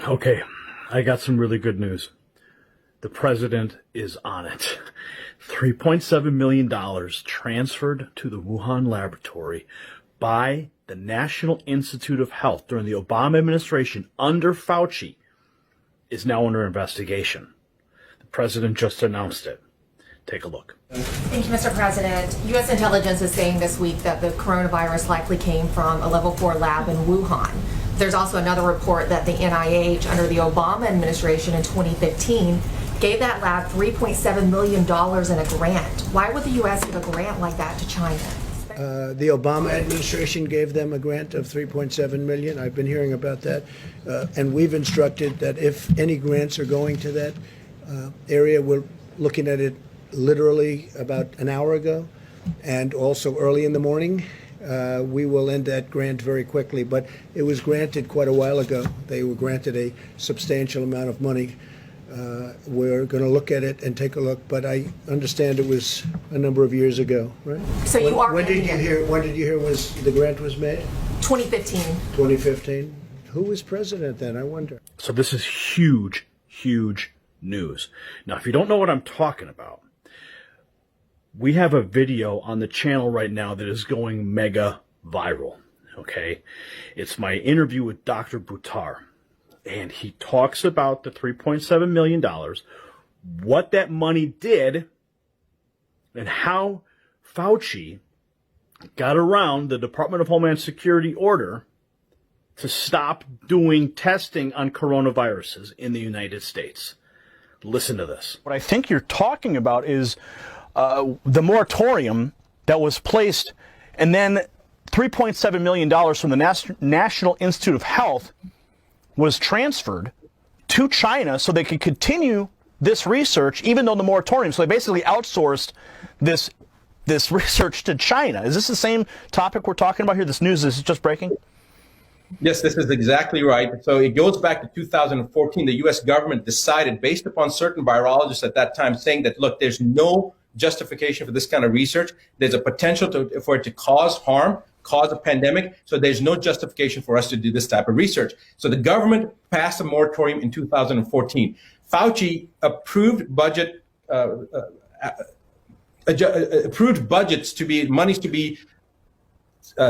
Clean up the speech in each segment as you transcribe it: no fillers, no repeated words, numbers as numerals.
Okay, I got some really good news. The president is on it. $3.7 million transferred to the Wuhan laboratory by the National Institute of Health during the Obama administration under Fauci is now under investigation. The president just announced it. Take a look. Thank you, Mr. President. U.S. intelligence is saying this week that the coronavirus likely came from a level 4 lab in Wuhan. There's also another report that the NIH, under the Obama administration in 2015, gave that lab $3.7 million in a grant. Why would the U.S. give a grant like that to China? The Obama administration gave them a grant of $3.7 million. I've been hearing about that. And we've instructed that if any grants are going to that area, we're looking at it literally about an hour ago, and also early in the morning. We will end that grant very quickly, but it was granted quite a while ago. They were granted a substantial amount of money. We're going to look at it and take a look, but I understand it was a number of years ago, right? So you are. When did you hear was the grant was made? 2015. 2015. Who was president then? I wonder. So this is huge, huge news. Now, if you don't know what I'm talking about, we have a video on the channel right now that is going mega viral, okay? It's my interview with Dr. Buttar, and he talks about the $3.7 million, what that money did, and how Fauci got around the Department of Homeland Security order to stop doing testing on coronaviruses in the United States. Listen to this. What I think you're talking about is the moratorium that was placed, and then $3.7 million from the National Institute of Health was transferred to China so they could continue this research, even though the moratorium. So they basically outsourced this research to China. Is this the same topic we're talking about here? This news is just breaking? Yes, this is exactly right. So it goes back to 2014. The U.S. government decided, based upon certain virologists at that time, saying that, look, there's no justification for this kind of research. There's a potential for it to cause harm, cause a pandemic. So there's no justification for us to do this type of research. So the government passed a moratorium in 2014. Fauci approved approved budgets to be monies to be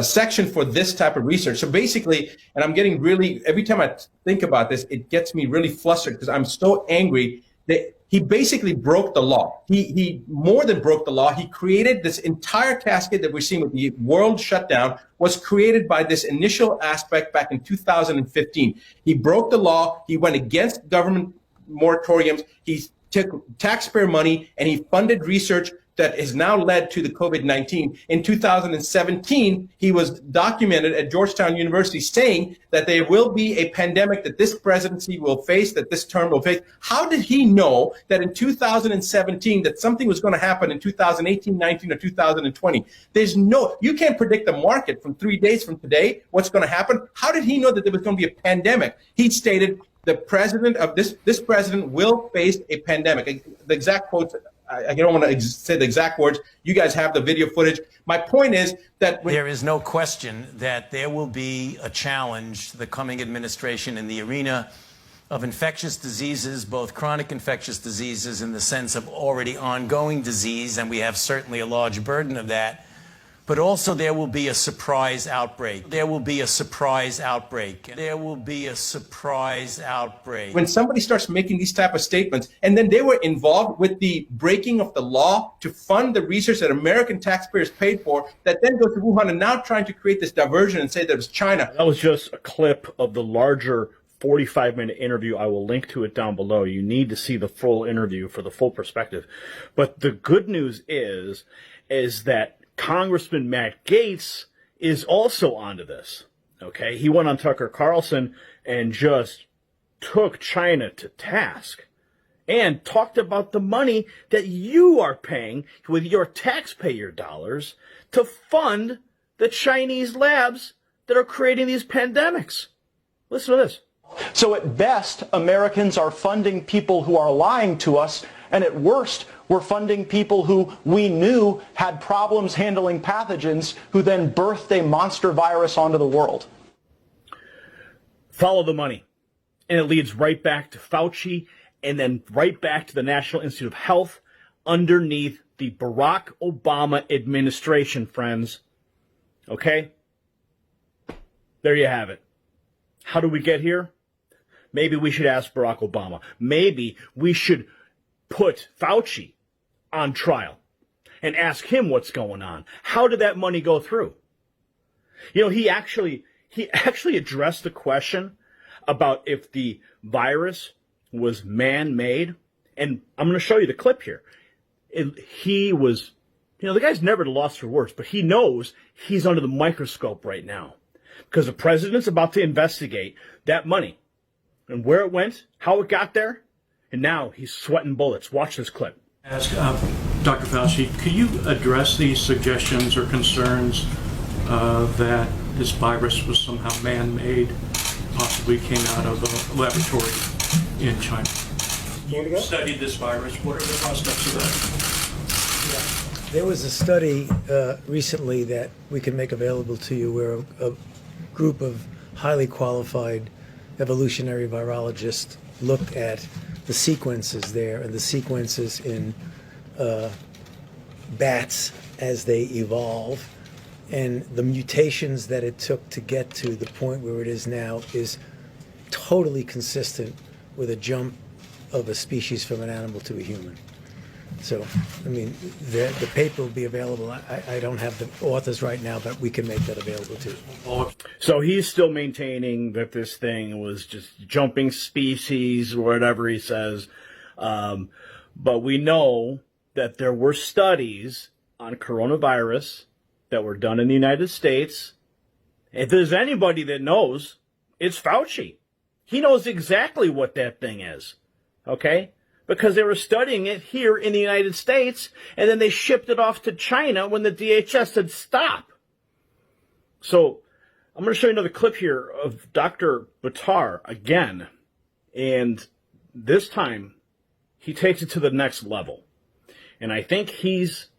section for this type of research. So basically, and I'm getting really, every time I think about this, it gets me really flustered because I'm so angry that he basically broke the law. He more than broke the law. He created this entire cascade that we're seeing with the world shutdown was created by this initial aspect back in 2015. He broke the law. He went against government moratoriums. He took taxpayer money and he funded research that has now led to the COVID-19. In 2017, he was documented at Georgetown University saying that there will be a pandemic that this presidency will face, that this term will face. How did he know that in 2017 that something was going to happen in 2018, 19, or 2020? You can't predict the market from 3 days from today, what's going to happen. How did he know that there was going to be a pandemic? He stated the president of this president will face a pandemic. The exact quotes, I don't want to say the exact words. You guys have the video footage. My point is that there is no question that there will be a challenge to the coming administration in the arena of infectious diseases, both chronic infectious diseases in the sense of already ongoing disease, and we have certainly a large burden of that. But also there will be a surprise outbreak. There will be a surprise outbreak. There will be a surprise outbreak. When somebody starts making these type of statements, and then they were involved with the breaking of the law to fund the research that American taxpayers paid for, that then goes to Wuhan and now trying to create this diversion and say that it was China. That was just a clip of the larger 45-minute interview. I will link to it down below. You need to see the full interview for the full perspective. But the good news is that Congressman Matt Gaetz is also onto this, okay? He went on Tucker Carlson and just took China to task and talked about the money that you are paying with your taxpayer dollars to fund the Chinese labs that are creating these pandemics. Listen to this. So at best, Americans are funding people who are lying to us, and at worst, we're funding people who we knew had problems handling pathogens, who then birthed a monster virus onto the world. Follow the money. And it leads right back to Fauci and then right back to the National Institute of Health underneath the Barack Obama administration, friends. Okay? There you have it. How do we get here? Maybe we should ask Barack Obama. Maybe we should put Fauci on trial and ask him what's going on. How did that money go through? You know, he actually addressed the question about if the virus was man-made. And I'm going to show you the clip here. He was, you know, the guy's never at a loss for words, but he knows he's under the microscope right now because the president's about to investigate that money and where it went, how it got there, and now he's sweating bullets. Watch this clip. Ask Dr. Fauci, could you address these suggestions or concerns that this virus was somehow man-made, possibly came out of a laboratory in China? You studied this virus. What are the prospects of that? There was a study recently that we can make available to you where a group of highly qualified evolutionary virologists looked at the sequences there and the sequences in bats as they evolve, and the mutations that it took to get to the point where it is now is totally consistent with a jump of a species from an animal to a human. So, I mean, the paper will be available. I don't have the authors right now, but we can make that available too. So he's still maintaining that this thing was just jumping species or whatever he says. But we know that there were studies on coronavirus that were done in the United States. If there's anybody that knows, it's Fauci. He knows exactly what that thing is. Okay? Because they were studying it here in the United States, and then they shipped it off to China when the DHS said stop. So I'm going to show you another clip here of Dr. Buttar again, and this time he takes it to the next level. And I think he's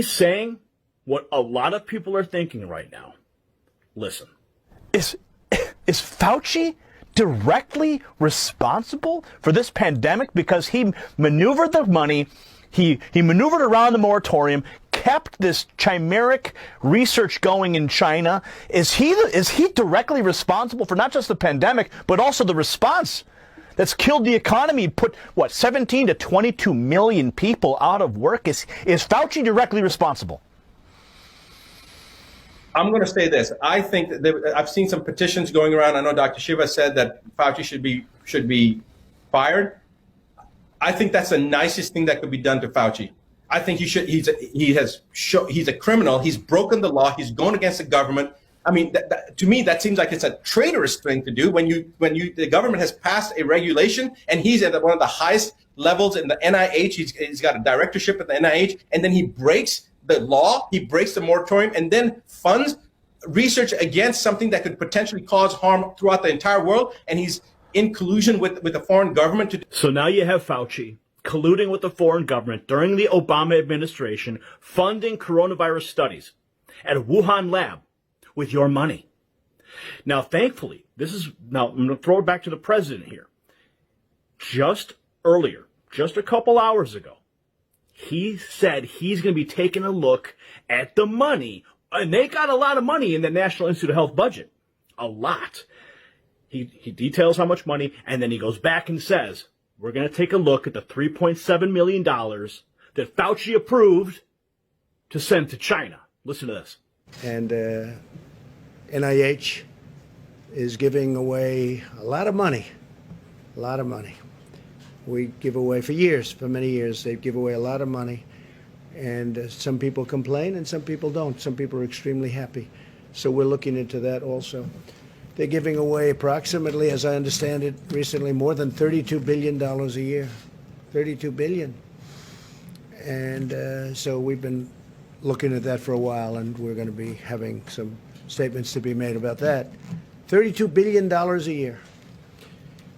saying what a lot of people are thinking right now. Listen. Is Fauci directly responsible for this pandemic because he maneuvered the money, he maneuvered around the moratorium, kept this chimeric research going in China? Is he directly responsible for not just the pandemic, but also the response that's killed the economy, put, 17 to 22 million people out of work? Is Fauci directly responsible? I'm going to say this. I think that I've seen some petitions going around. I know Dr. Shiva said that Fauci should be fired. I think that's the nicest thing that could be done to Fauci. I think he's a criminal. He's broken the law. He's going against the government. I mean, to me, that seems like it's a traitorous thing to do when the government has passed a regulation and he's at one of the highest levels in the NIH. He's got a directorship at the NIH, and then he breaks the law, he breaks the moratorium, and then funds research against something that could potentially cause harm throughout the entire world, and he's in collusion with the foreign government to. So now you have Fauci colluding with the foreign government during the Obama administration, funding coronavirus studies at a Wuhan lab with your money. Now, thankfully, I'm going to throw it back to the president here. Just earlier, just a couple hours ago, he said he's going to be taking a look at the money. And they got a lot of money in the National Institute of Health budget. A lot. He details how much money, and then he goes back and says, we're going to take a look at the $3.7 million that Fauci approved to send to China. Listen to this. And NIH is giving away a lot of money. A lot of money. We give away for many years, they give away a lot of money. And some people complain and some people don't. Some people are extremely happy. So we're looking into that also. They're giving away approximately, as I understand it, recently more than $32 billion a year. $32 billion. And so we've been looking at that for a while, and we're going to be having some statements to be made about that. $32 billion a year.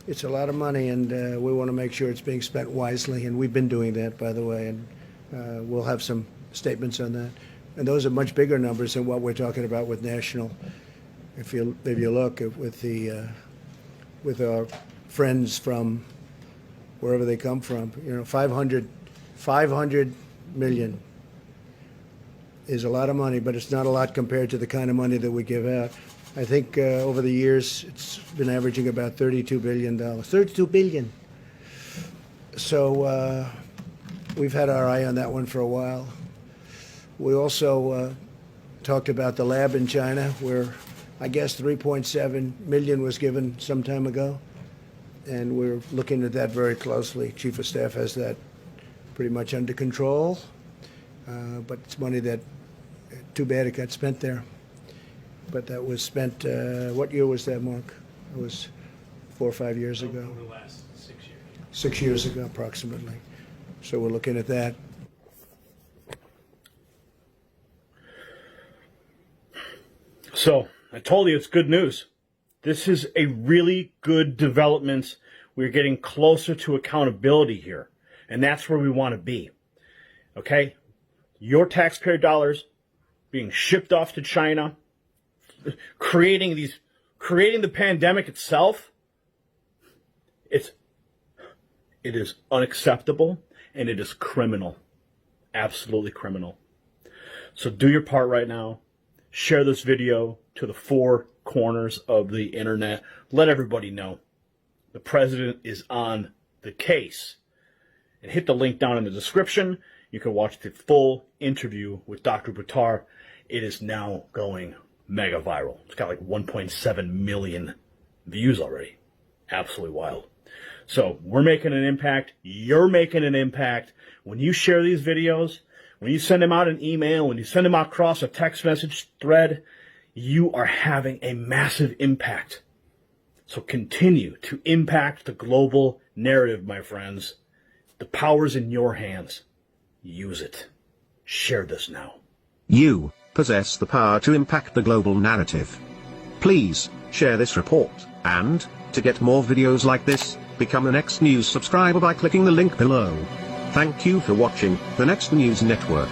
It's a lot of money, and we want to make sure it's being spent wisely, and we've been doing that, by the way, and we'll have some statements on that. And those are much bigger numbers than what we're talking about with national. If you look with the with our friends from wherever they come from. 500 million is a lot of money, but it's not a lot compared to the kind of money that we give out. I think over the years it's been averaging about $32 billion. $32 billion. So we've had our eye on that one for a while. We also talked about the lab in China, where I guess 3.7 million was given some time ago, and we're looking at that very closely. Chief of Staff has that pretty much under control, but it's money that, too bad it got spent there. But that was spent, what year was that, Mark? It was 4 or 5 years ago. Over the last 6 years. 6 years ago, approximately. So we're looking at that. So I told you it's good news. This is a really good development. We're getting closer to accountability here. And that's where we want to be. Okay? Your taxpayer dollars being shipped off to China, creating the pandemic itself. It is unacceptable, and it is criminal. Absolutely criminal. So do your part right now. Share this video to the 4 corners of the internet. Let everybody know the president is on the case. And hit the link down in the description. You can watch the full interview with Dr. Buttar. It is now going mega viral. It's got like 1.7 million views already. Absolutely wild. So we're making an impact. You're making an impact. When you share these videos, when you send them out an email, when you send them out across a text message thread, you are having a massive impact. So continue to impact the global narrative, my friends. The power's in your hands. Use it. Share this now. You possess the power to impact the global narrative. Please share this report, and to get more videos like this, become a Next News subscriber by clicking the link below. Thank you for watching the Next News Network.